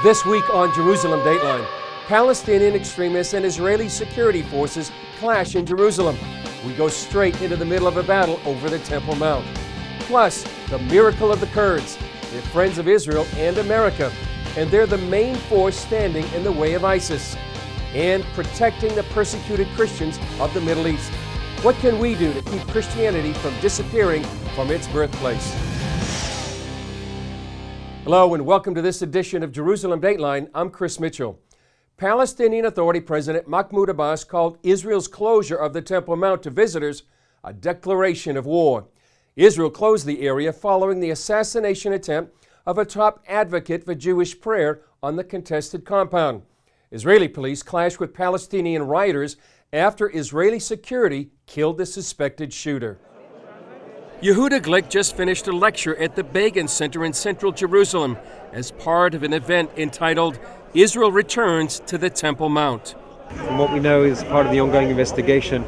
This week on Jerusalem Dateline, Palestinian extremists and Israeli security forces clash in Jerusalem. We go straight into the middle of a battle over the Temple Mount. Plus, the miracle of the Kurds. They're friends of Israel and America, and they're the main force standing in the way of ISIS and protecting the persecuted Christians of the Middle East. What can we do to keep Christianity from disappearing from its birthplace? Hello and welcome to this edition of Jerusalem Dateline. I'm Chris Mitchell. Palestinian Authority President Mahmoud Abbas called Israel's closure of the Temple Mount to visitors a declaration of war. Israel closed the area following the assassination attempt of a top advocate for Jewish prayer on the contested compound. Israeli police clashed with Palestinian rioters after Israeli security killed the suspected shooter. Yehuda Glick just finished a lecture at the Begin Center in central Jerusalem as part of an event entitled Israel Returns to the Temple Mount. From what we know is part of the ongoing investigation,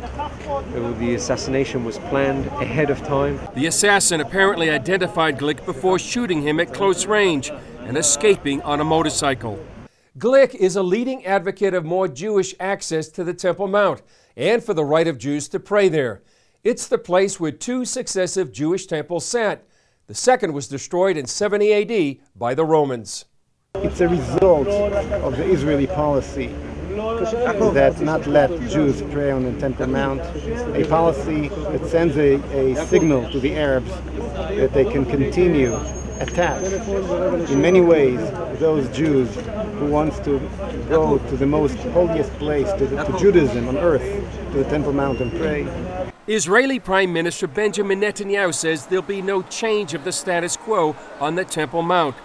the assassination was planned ahead of time. The assassin apparently identified Glick before shooting him at close range and escaping on a motorcycle. Glick is a leading advocate of more Jewish access to the Temple Mount and for the right of Jews to pray there. It's the place where two successive Jewish temples sat. The second was destroyed in 70 AD by the Romans. It's a result of the Israeli policy that not let Jews pray on the Temple Mount, a policy that sends a signal to the Arabs that they can continue attack in many ways those Jews who wants to go to the most holiest place, to Judaism on earth, to the Temple Mount and pray. Israeli Prime Minister Benjamin Netanyahu says there'll be no change of the status quo on the Temple Mount.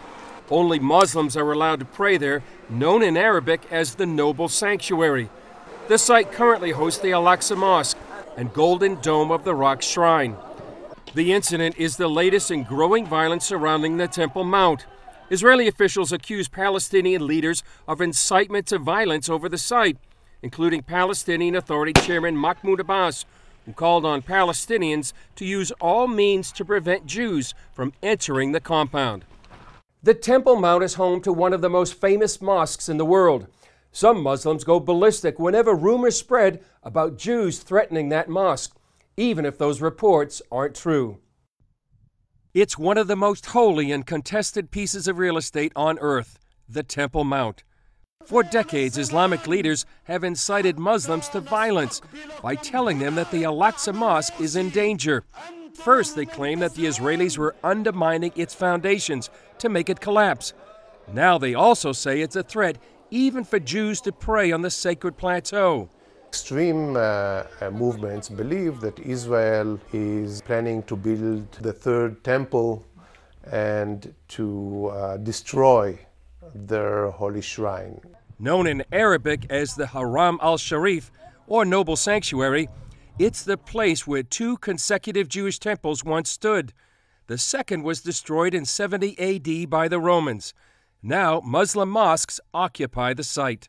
Only Muslims are allowed to pray there, known in Arabic as the Noble Sanctuary. The site currently hosts the Al-Aqsa Mosque and Golden Dome of the Rock Shrine. The incident is the latest in growing violence surrounding the Temple Mount. Israeli officials accuse Palestinian leaders of incitement to violence over the site, including Palestinian Authority Chairman Mahmoud Abbas, who called on Palestinians to use all means to prevent Jews from entering the compound. The Temple Mount is home to one of the most famous mosques in the world. Some Muslims go ballistic whenever rumors spread about Jews threatening that mosque, even if those reports aren't true. It's one of the most holy and contested pieces of real estate on earth, the Temple Mount. For decades, Islamic leaders have incited Muslims to violence by telling them that the Al-Aqsa Mosque is in danger. First, they claim that the Israelis were undermining its foundations to make it collapse. Now they also say it's a threat even for Jews to pray on the sacred plateau. Extreme movements believe that Israel is planning to build the third temple and to destroy their holy shrine. Known in Arabic as the Haram al-Sharif, or Noble Sanctuary, it's the place where two consecutive Jewish temples once stood. The second was destroyed in 70 AD by the Romans. Now, Muslim mosques occupy the site.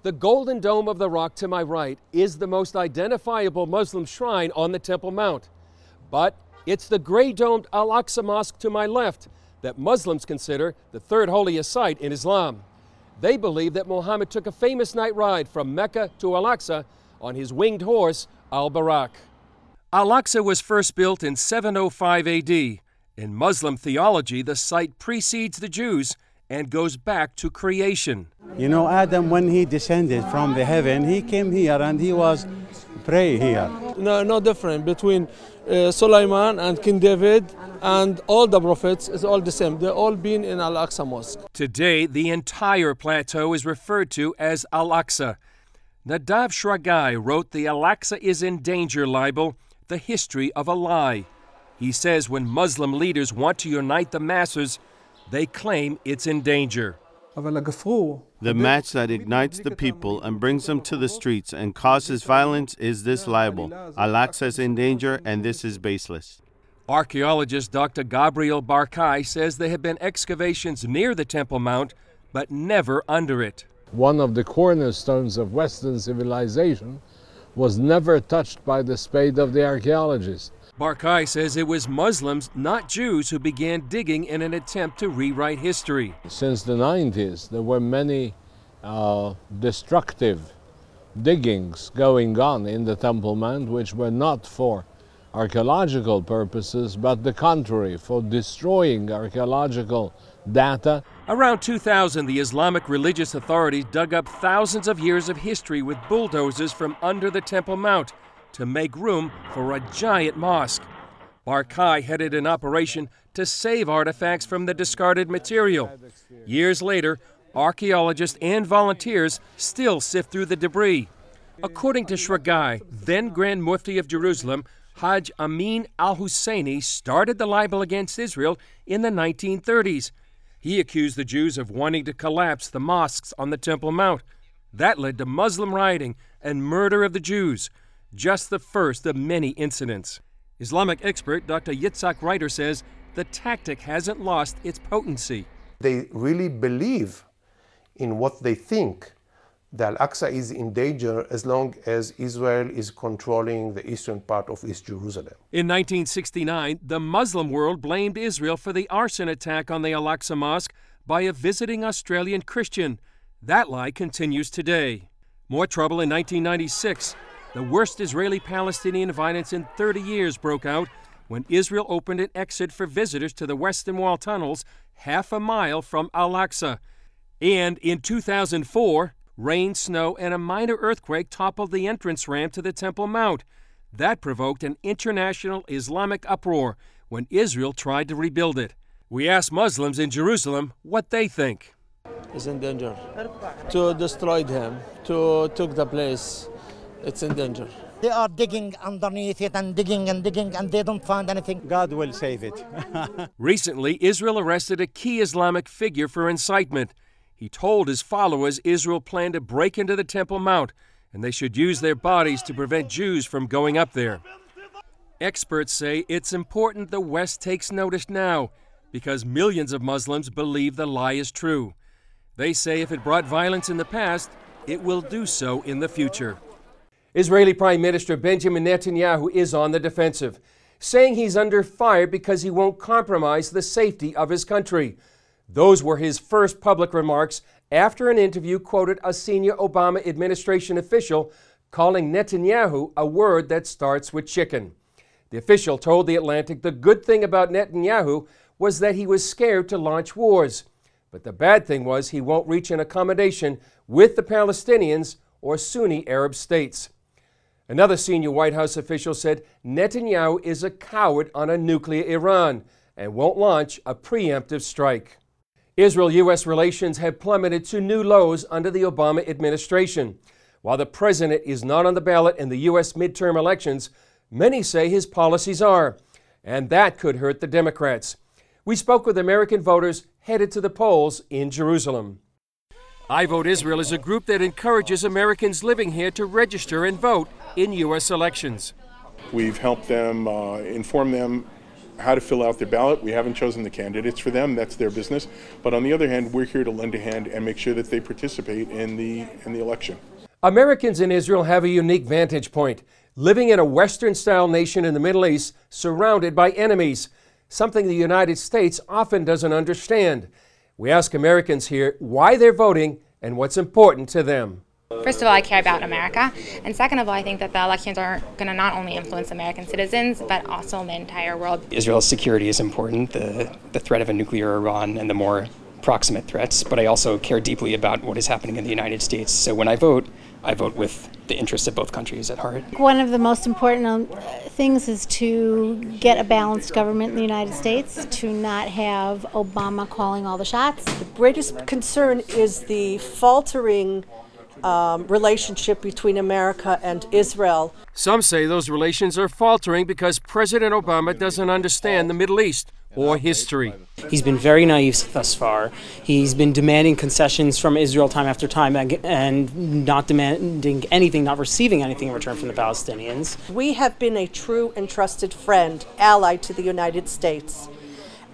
The Golden Dome of the Rock to my right is the most identifiable Muslim shrine on the Temple Mount. But it's the gray-domed Al-Aqsa Mosque to my left that Muslims consider the third holiest site in Islam. They believe that Muhammad took a famous night ride from Mecca to Al-Aqsa on his winged horse, Al-Barak. Al-Aqsa was first built in 705 AD. In Muslim theology, the site precedes the Jews and goes back to creation. You know, Adam, when he descended from the heaven, he came here and he was pray here. No different between Solomon and King David and all the prophets is all the same. They're all been in Al-Aqsa Mosque. Today, the entire plateau is referred to as Al-Aqsa. Nadav Shragai wrote the Al-Aqsa is in danger libel, The History of a Lie. He says when Muslim leaders want to unite the masses, they claim it's in danger. The match that ignites the people and brings them to the streets and causes violence is this libel. Al-Aqsa is in danger and this is baseless. Archaeologist Dr. Gabriel Barkai says there have been excavations near the Temple Mount, but never under it. One of the cornerstones of Western civilization was never touched by the spade of the archaeologist. Barkai says it was Muslims, not Jews, who began digging in an attempt to rewrite history. Since the 90s, there were many destructive diggings going on in the Temple Mount, which were not for archaeological purposes, but the contrary, for destroying archaeological data. Around 2000, the Islamic religious authorities dug up thousands of years of history with bulldozers from under the Temple Mount to make room for a giant mosque. Barkai headed an operation to save artifacts from the discarded material. Years later, archaeologists and volunteers still sift through the debris. According to Shea, then Grand Mufti of Jerusalem, Hajj Amin al-Husseini started the libel against Israel in the 1930s. He accused the Jews of wanting to collapse the mosques on the Temple Mount. That led to Muslim rioting and murder of the Jews, just the first of many incidents. Islamic expert Dr. Yitzhak Reiter says the tactic hasn't lost its potency. They really believe in what they think. The Al-Aqsa is in danger as long as Israel is controlling the eastern part of East Jerusalem. In 1969, the Muslim world blamed Israel for the arson attack on the Al-Aqsa Mosque by a visiting Australian Christian. That lie continues today. More trouble in 1996. The worst Israeli-Palestinian violence in 30 years broke out when Israel opened an exit for visitors to the Western Wall tunnels half a mile from Al-Aqsa. And in 2004, rain, snow, and a minor earthquake toppled the entrance ramp to the Temple Mount. That provoked an international Islamic uproar when Israel tried to rebuild it. We asked Muslims in Jerusalem what they think. It's in danger. To destroy him, to take the place, it's in danger. They are digging underneath it and digging and digging, and they don't find anything. God will save it. Recently, Israel arrested a key Islamic figure for incitement. He told his followers Israel planned to break into the Temple Mount, and they should use their bodies to prevent Jews from going up there. Experts say it's important the West takes notice now, because millions of Muslims believe the lie is true. They say if it brought violence in the past, it will do so in the future. Israeli Prime Minister Benjamin Netanyahu is on the defensive, saying he's under fire because he won't compromise the safety of his country. Those were his first public remarks after an interview quoted a senior Obama administration official calling Netanyahu a word that starts with chicken. The official told The Atlantic the good thing about Netanyahu was that he was scared to launch wars. But the bad thing was he won't reach an accommodation with the Palestinians or Sunni Arab states. Another senior White House official said Netanyahu is a coward on a nuclear Iran and won't launch a preemptive strike. Israel-U.S. relations have plummeted to new lows under the Obama administration. While the president is not on the ballot in the U.S. midterm elections, many say his policies are, and that could hurt the Democrats. We spoke with American voters headed to the polls in Jerusalem. I Vote Israel is a group that encourages Americans living here to register and vote in U.S. elections. We've helped them, inform them how to fill out their ballot. We haven't chosen the candidates for them, that's their business. But on the other hand, we're here to lend a hand and make sure that they participate in the election. Americans in Israel have a unique vantage point, living in a Western-style nation in the Middle East surrounded by enemies, something the United States often doesn't understand. We ask Americans here why they're voting and what's important to them. First of all, I care about America, and second of all, I think that the elections are going to not only influence American citizens, but also the entire world. Israel's security is important, the threat of a nuclear Iran and the more proximate threats, but I also care deeply about what is happening in the United States. So when I vote with the interests of both countries at heart. One of the most important things is to get a balanced government in the United States, to not have Obama calling all the shots. The greatest concern is the faltering relationship between America and Israel. Some say those relations are faltering because President Obama doesn't understand the Middle East or history. He's been very naive thus far. He's been demanding concessions from Israel time after time and not demanding anything, not receiving anything in return from the Palestinians. We have been a true and trusted friend, ally to the United States.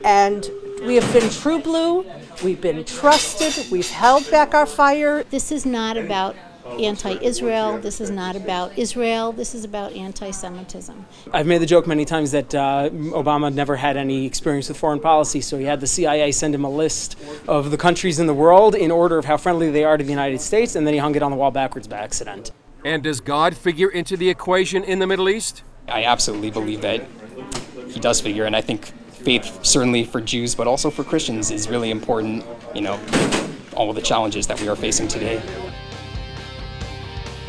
And we have been true blue, we've been trusted, we've held back our fire. This is not about anti-Israel. This is not about Israel. This is about anti-Semitism. I've made the joke many times that Obama never had any experience with foreign policy, so he had the CIA send him a list of the countries in the world in order of how friendly they are to the United States, and then he hung it on the wall backwards by accident. And does God figure into the equation in the Middle East? I absolutely believe that he does figure, and I think faith, certainly for Jews, but also for Christians, is really important, all of the challenges that we are facing today.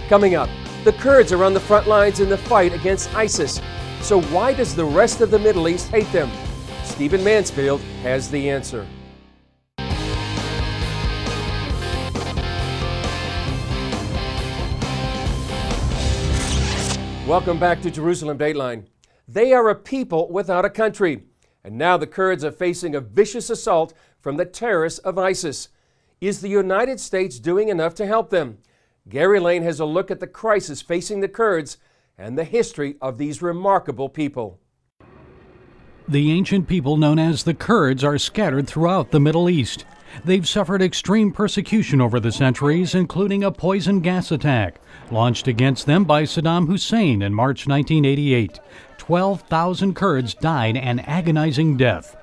Coming up, the Kurds are on the front lines in the fight against ISIS. So why does the rest of the Middle East hate them? Stephen Mansfield has the answer. Welcome back to Jerusalem Dateline. They are a people without a country. And now the Kurds are facing a vicious assault from the terrorists of ISIS. Is the United States doing enough to help them? Gary Lane has a look at the crisis facing the Kurds and the history of these remarkable people. The ancient people known as the Kurds are scattered throughout the Middle East. They've suffered extreme persecution over the centuries, including a poison gas attack launched against them by Saddam Hussein in March 1988. 12,000 Kurds died an agonizing death.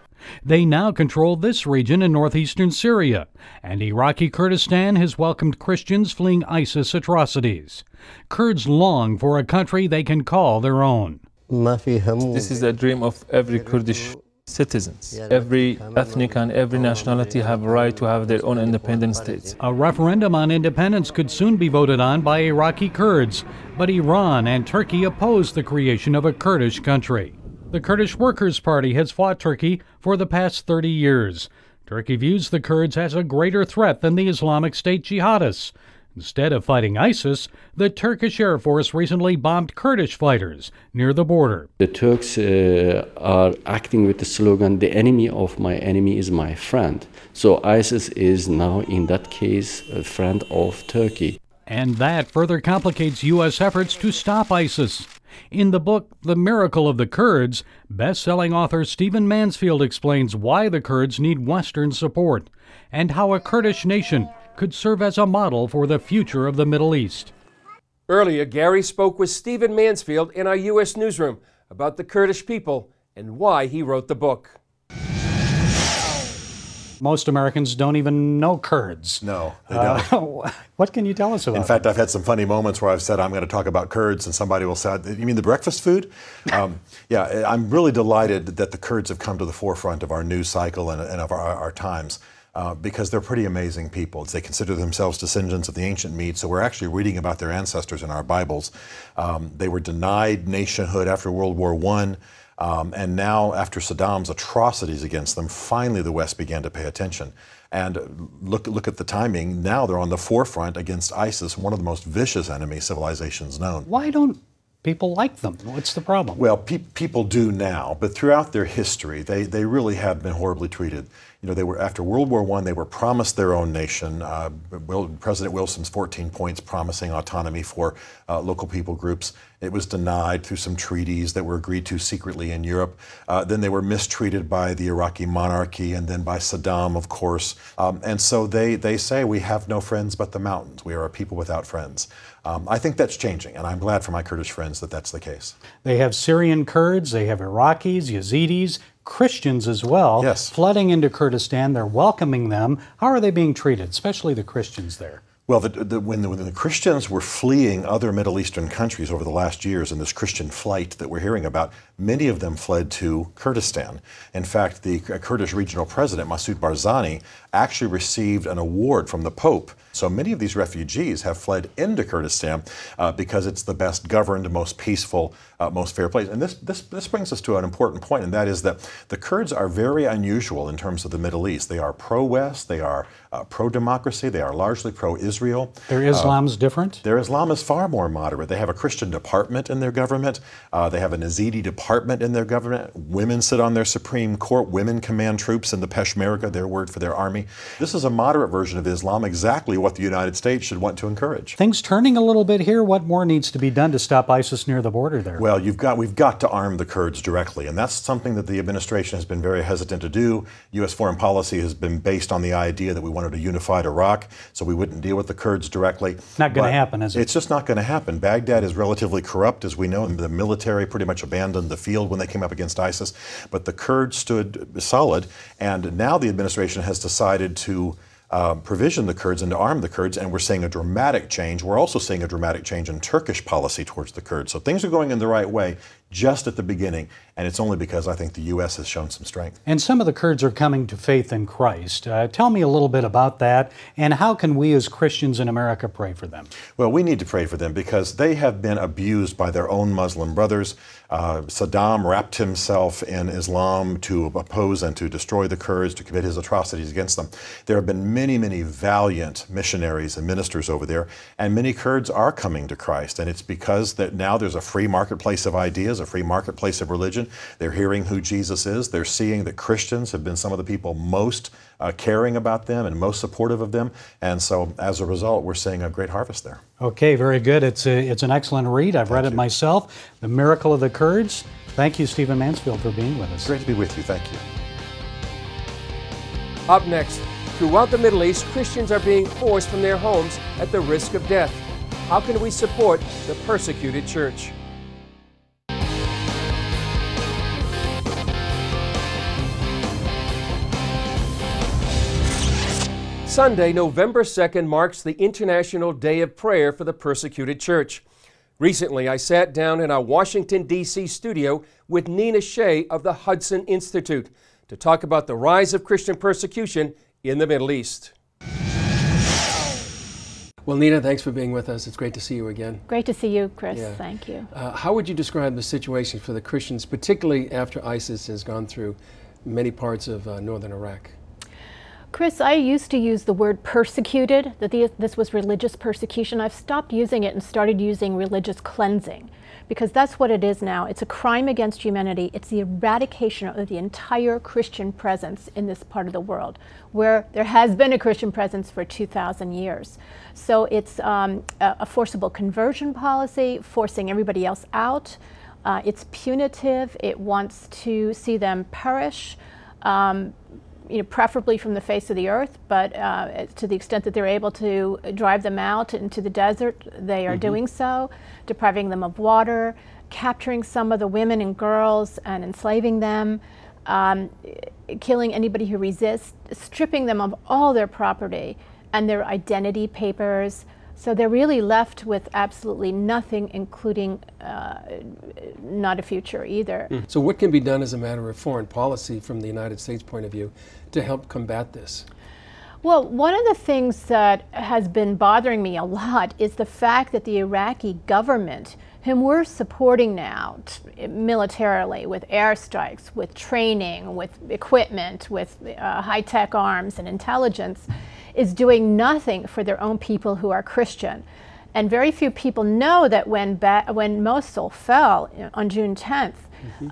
They now control this region in northeastern Syria, and Iraqi Kurdistan has welcomed Christians fleeing ISIS atrocities. Kurds long for a country they can call their own. This is a dream of every Kurdish citizens. Every ethnic and every nationality have a right to have their own independent states. A referendum on independence could soon be voted on by Iraqi Kurds, but Iran and Turkey oppose the creation of a Kurdish country. The Kurdish Workers' Party has fought Turkey for the past 30 years. Turkey views the Kurds as a greater threat than the Islamic State jihadists. Instead of fighting ISIS, the Turkish Air Force recently bombed Kurdish fighters near the border. The Turks are acting with the slogan, "The enemy of my enemy is my friend." So ISIS is now, in that case, a friend of Turkey. And that further complicates U.S. efforts to stop ISIS. In the book, The Miracle of the Kurds, best-selling author Stephen Mansfield explains why the Kurds need Western support and how a Kurdish nation could serve as a model for the future of the Middle East. Earlier, Gary spoke with Stephen Mansfield in our U.S. newsroom about the Kurdish people and why he wrote the book. Most Americans don't even know Kurds. No, they don't. What can you tell us about In fact, I've had some funny moments where I've said I'm going to talk about Kurds, and somebody will say, "You mean the breakfast food?" Yeah, I'm really delighted that the Kurds have come to the forefront of our news cycle and of our times. Because they're pretty amazing people. They consider themselves descendants of the ancient Medes, so we're actually reading about their ancestors in our Bibles. They were denied nationhood after World War I, and now after Saddam's atrocities against them, finally the West began to pay attention. And look at the timing. Now they're on the forefront against ISIS, one of the most vicious enemy civilizations known. Why don't people like them? What's the problem? Well, people do now, but throughout their history, they really have been horribly treated. You know, they were, after World War I, they were promised their own nation. President Wilson's 14 points promising autonomy for local people groups. It was denied through some treaties that were agreed to secretly in Europe. Then they were mistreated by the Iraqi monarchy and then by Saddam, of course. And so they say, we have no friends but the mountains. We are a people without friends. I think that's changing, and I'm glad for my Kurdish friends that that's the case. They have Syrian Kurds, they have Iraqis, Yazidis, Christians as well, yes, flooding into Kurdistan. They're welcoming them. How are they being treated, especially the Christians there? Well, when the Christians were fleeing other Middle Eastern countries over the last years in this Christian flight that we're hearing about, many of them fled to Kurdistan. In fact, the Kurdish regional president, Masoud Barzani, actually received an award from the Pope. So many of these refugees have fled into Kurdistan because it's the best governed, most peaceful, most fair place. And this brings us to an important point, and that is that the Kurds are very unusual in terms of the Middle East. They are pro-West, they are pro-democracy, they are largely pro-Israel. Their Islam's different? Their Islam is far more moderate. They have a Christian department in their government. They have an Yazidi department department in their government. Women sit on their Supreme Court. Women command troops in the Peshmerga, their word for their army. This is a moderate version of Islam, exactly what the United States should want to encourage. Things turning a little bit here. What more needs to be done to stop ISIS near the border there? Well, we've got to arm the Kurds directly, and that's something that the administration has been very hesitant to do. U.S. foreign policy has been based on the idea that we wanted a unified Iraq, so we wouldn't deal with the Kurds directly. Not going to happen, is it? It's just not going to happen. Baghdad is relatively corrupt, as we know. The military pretty much abandoned the field when they came up against ISIS, but the Kurds stood solid, and now the administration has decided to provision the Kurds and to arm the Kurds, and we're seeing a dramatic change. We're also seeing a dramatic change in Turkish policy towards the Kurds. So things are going in the right way just at the beginning, and it's only because I think the U.S. has shown some strength. And some of the Kurds are coming to faith in Christ. Tell me a little bit about that, and how can we as Christians in America pray for them? Well, we need to pray for them because they have been abused by their own Muslim brothers. Saddam wrapped himself in Islam to oppose and to destroy the Kurds, to commit his atrocities against them. There have been many, many valiant missionaries and ministers over there, and many Kurds are coming to Christ, and it's because that now there's a free marketplace of ideas, a free marketplace of religion. They're hearing who Jesus is. They're seeing that Christians have been some of the people most caring about them and most supportive of them. And so as a result, we're seeing a great harvest there. Okay, very good. It's an excellent read. I've read it myself. The Miracle of the Kurds. Thank you, Stephen Mansfield, for being with us. Great to be with you. Thank you. Up next, throughout the Middle East, Christians are being forced from their homes at the risk of death. How can we support the persecuted church? Sunday, November 2nd, marks the International Day of Prayer for the Persecuted Church. Recently, I sat down in our Washington, D.C. studio with Nina Shea of the Hudson Institute to talk about the rise of Christian persecution in the Middle East. Well, Nina, thanks for being with us. It's great to see you again. Great to see you, Chris. Yeah. Thank you. How would you describe the situation for the Christians, particularly after ISIS has gone through many parts of northern Iraq? Chris, I used to use the word persecuted, that this was religious persecution. I've stopped using it and started using religious cleansing, because that's what it is now. It's a crime against humanity. It's the eradication of the entire Christian presence in this part of the world, where there has been a Christian presence for 2,000 years. So it's a forcible conversion policy, forcing everybody else out. It's punitive. It wants to see them perish. Preferably from the face of the earth, but to the extent that they're able to drive them out into the desert, they are doing so, depriving them of water, capturing some of the women and girls and enslaving them, killing anybody who resists, stripping them of all their property and their identity papers. So they're really left with absolutely nothing, including not a future either. So what can be done as a matter of foreign policy from the United States point of view to help combat this? Well, one of the things that has been bothering me a lot is the fact that the Iraqi government, whom we're supporting now militarily with airstrikes, with training, with equipment, with high-tech arms and intelligence, is doing nothing for their own people who are Christian. And very few people know that when Mosul fell on June 10th,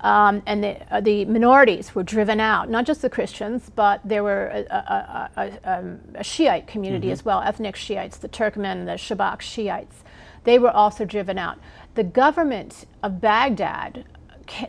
and the minorities were driven out, not just the Christians, but there were a Shiite community as well, ethnic Shiites, the Turkmen, the Shabak Shiites. They were also driven out. The government of Baghdad,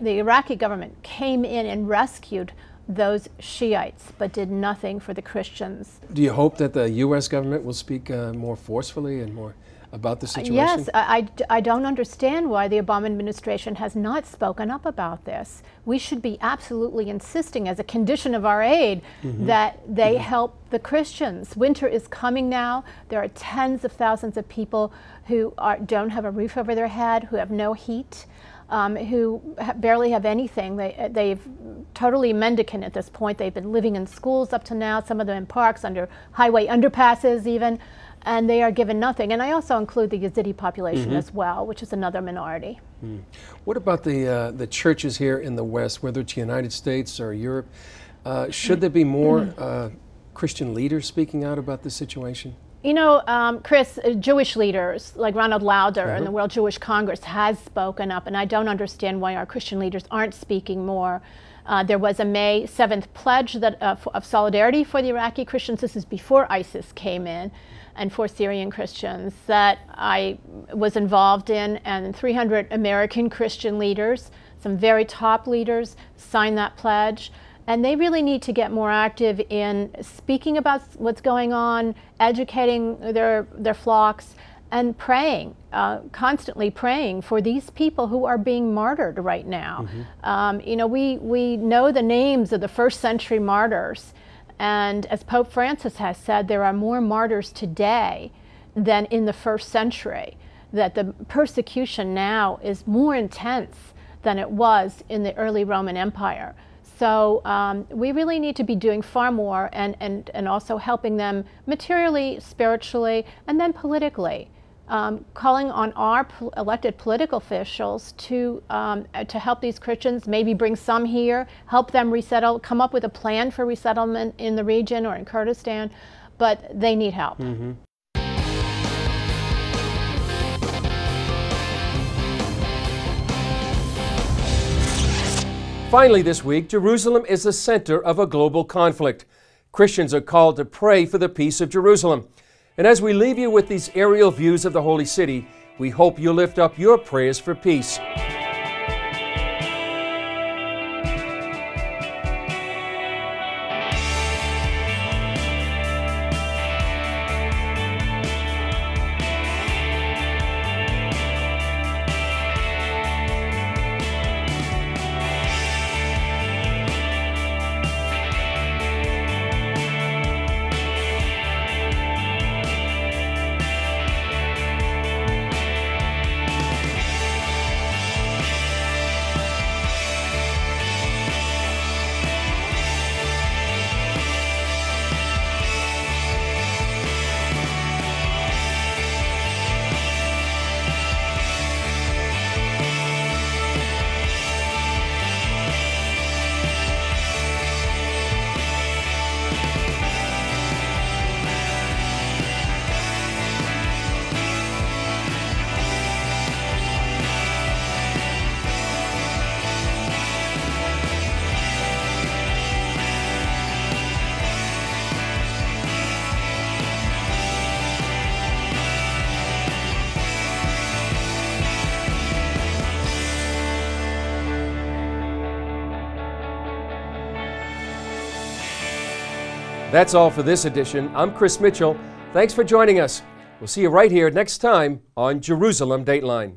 the Iraqi government, came in and rescued those Shiites, but did nothing for the Christians. Do you hope that the U.S. government will speak more forcefully and more about the situation? Yes, I don't understand why the Obama administration has not spoken up about this. We should be absolutely insisting as a condition of our aid that they help the Christians. Winter is coming now. There are tens of thousands of people who don't have a roof over their head, who have no heat. Who barely have anything. They've totally mendicant at this point. They've been living in schools up to now, some of them in parks, under highway underpasses even, and they are given nothing. And I also include the Yazidi population as well, which is another minority. What about the churches here in the West, whether it's the United States or Europe? Should there be more Christian leaders speaking out about this situation? You know, Chris, Jewish leaders like Ronald Lauder and the World Jewish Congress has spoken up, and I don't understand why our Christian leaders aren't speaking more. There was a May 7th pledge that, of solidarity for the Iraqi Christians. This is before ISIS came in, and for Syrian Christians that I was involved in, and 300 American Christian leaders, some very top leaders, signed that pledge. And they really need to get more active in speaking about what's going on, educating their flocks, and praying, constantly praying for these people who are being martyred right now. You know, we know the names of the first century martyrs, and as Pope Francis has said, there are more martyrs today than in the first century, that the persecution now is more intense than it was in the early Roman Empire. So we really need to be doing far more and also helping them materially, spiritually, and then politically. Calling on our elected political officials to help these Christians, maybe bring some here, help them resettle, come up with a plan for resettlement in the region or in Kurdistan, but they need help. Finally this week, Jerusalem is the center of a global conflict. Christians are called to pray for the peace of Jerusalem. And as we leave you with these aerial views of the Holy City, we hope you lift up your prayers for peace. That's all for this edition. I'm Chris Mitchell. Thanks for joining us. We'll see you right here next time on Jerusalem Dateline.